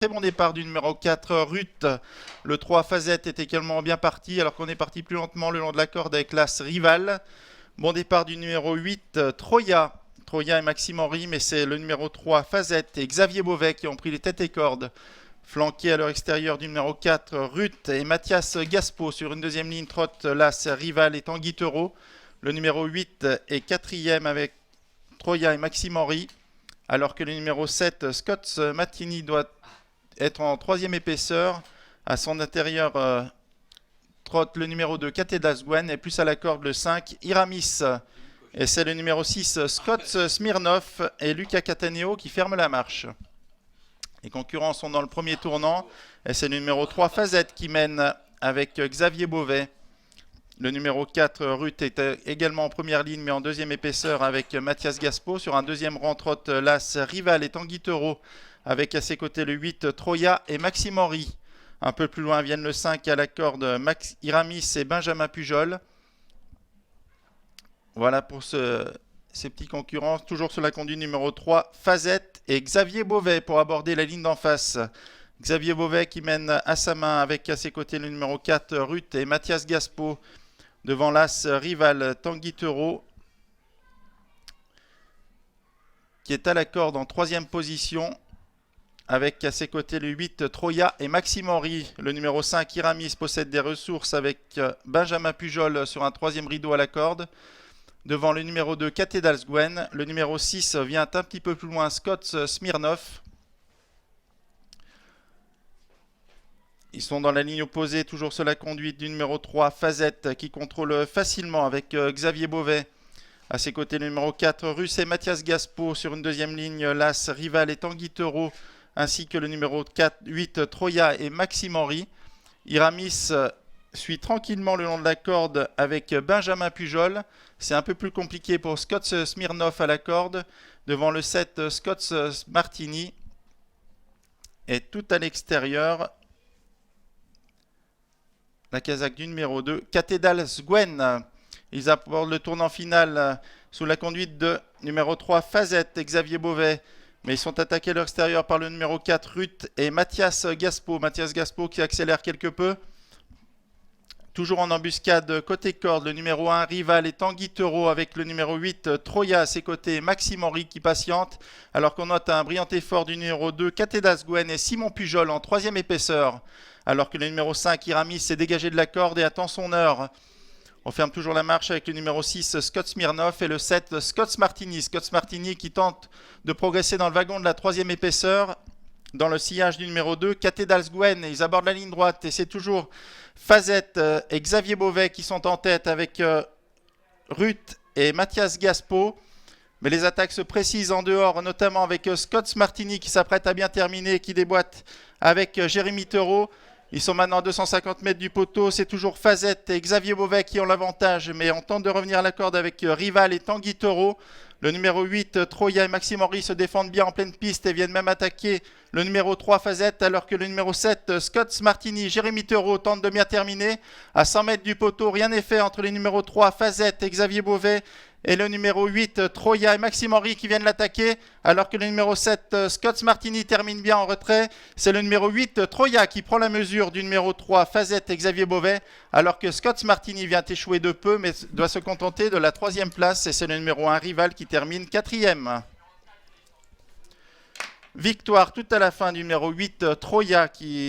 Très bon départ du numéro 4, Ruth. Le 3, Fazette, est également bien parti, alors qu'on est parti plus lentement le long de la corde avec l'As Rival. Bon départ du numéro 8, Troya. Troya et Maxime Henry, mais c'est le numéro 3, Fazette, et Xavier Beauvais qui ont pris les têtes et cordes. Flanqué à leur extérieur du numéro 4, Ruth et Mathias Gaspo. Sur une deuxième ligne, trotte l'As Rival et Tanguy Taureau. Le numéro 8 est quatrième avec Troya et Maxime Henry, alors que le numéro 7, Scott Martini, doit être en troisième épaisseur. À son intérieur, trotte le numéro 2, Katedas Gwen, et plus à la corde le 5, Iramis. Et c'est le numéro 6, Scott Smirnov et Luca Cataneo qui ferment la marche. Les concurrents sont dans le premier tournant, et c'est le numéro 3, Fazette, qui mène avec Xavier Beauvais. Le numéro 4, Ruth, est également en première ligne, mais en deuxième épaisseur avec Mathias Gaspo. Sur un deuxième rang, trotte l'As Rival et Tanguy Taureau, avec à ses côtés le 8, Troya et Maxime Henry. Un peu plus loin viennent le 5 à la corde, Iramis et Benjamin Pujol. Voilà pour ces petits concurrents. Toujours sur la conduite numéro 3, Fazette et Xavier Beauvais pour aborder la ligne d'en face. Xavier Beauvais qui mène à sa main avec à ses côtés le numéro 4, Ruth et Mathias Gaspo. Devant l'As Rival, Tanguy Taureau, qui est à la corde en troisième position, avec à ses côtés le 8, Troya et Maxime Henry. Le numéro 5, Iramis, possède des ressources avec Benjamin Pujol sur un troisième rideau à la corde. Devant le numéro 2, Katedas Gwen. Le numéro 6 vient un petit peu plus loin, Scott Smirnov. Ils sont dans la ligne opposée, toujours sur la conduite du numéro 3, Fazette, qui contrôle facilement avec Xavier Beauvais. À ses côtés, le numéro 4, Russe et Mathias Gaspo. Sur une deuxième ligne, l'As Rival et Tanguy Taureau, ainsi que le numéro 8, Troya et Maxime Henry. Iramis suit tranquillement le long de la corde avec Benjamin Pujol. C'est un peu plus compliqué pour Scott Smirnov à la corde. Devant le 7, Scott Martini. Et tout à l'extérieur, la casaque du numéro 2, Katedas Gwen. Ils abordent le tournant final sous la conduite de numéro 3, Fazette et Xavier Beauvais. Mais ils sont attaqués à l'extérieur par le numéro 4, Ruth et Mathias Gaspo. Mathias Gaspo qui accélère quelque peu. Toujours en embuscade côté corde, le numéro 1, Rival et Tanguy Taureau, avec le numéro 8, Troya à ses côtés, Maxime Henry qui patiente. Alors qu'on note un brillant effort du numéro 2, Katedas Gwen et Simon Pujol en troisième épaisseur. Alors que le numéro 5, Iramis, s'est dégagé de la corde et attend son heure. On ferme toujours la marche avec le numéro 6, Scott Smirnov, et le 7, Scott Martini. Scott Martini qui tente de progresser dans le wagon de la troisième épaisseur. Dans le sillage du numéro 2, Katedas Gwen. Ils abordent la ligne droite et c'est toujours Fazette et Xavier Beauvais qui sont en tête avec Ruth et Mathias Gaspo. Mais les attaques se précisent en dehors, notamment avec Scott Martini qui s'apprête à bien terminer, qui déboîte avec Jérémy Taureau. Ils sont maintenant à 250 mètres du poteau. C'est toujours Fazette et Xavier Beauvais qui ont l'avantage, mais on tente de revenir à la corde avec Rival et Tanguy Taureau. Le numéro 8, Troya et Maxime Henry se défendent bien en pleine piste et viennent même attaquer le numéro 3, Fazette, alors que le numéro 7, Scott Martini, Jérémy Taureau, tente de bien terminer. À 100 mètres du poteau, rien n'est fait entre les numéros 3, Fazette et Xavier Beauvais, et le numéro 8, Troya et Maxime Henry qui viennent l'attaquer, alors que le numéro 7, Scott Martini, termine bien en retrait. C'est le numéro 8, Troya, qui prend la mesure du numéro 3, Fazette et Xavier Beauvais, alors que Scott Martini vient échouer de peu, mais doit se contenter de la troisième place, et c'est le numéro 1, Rival, qui termine quatrième. Victoire tout à la fin du numéro 8, Troya, qui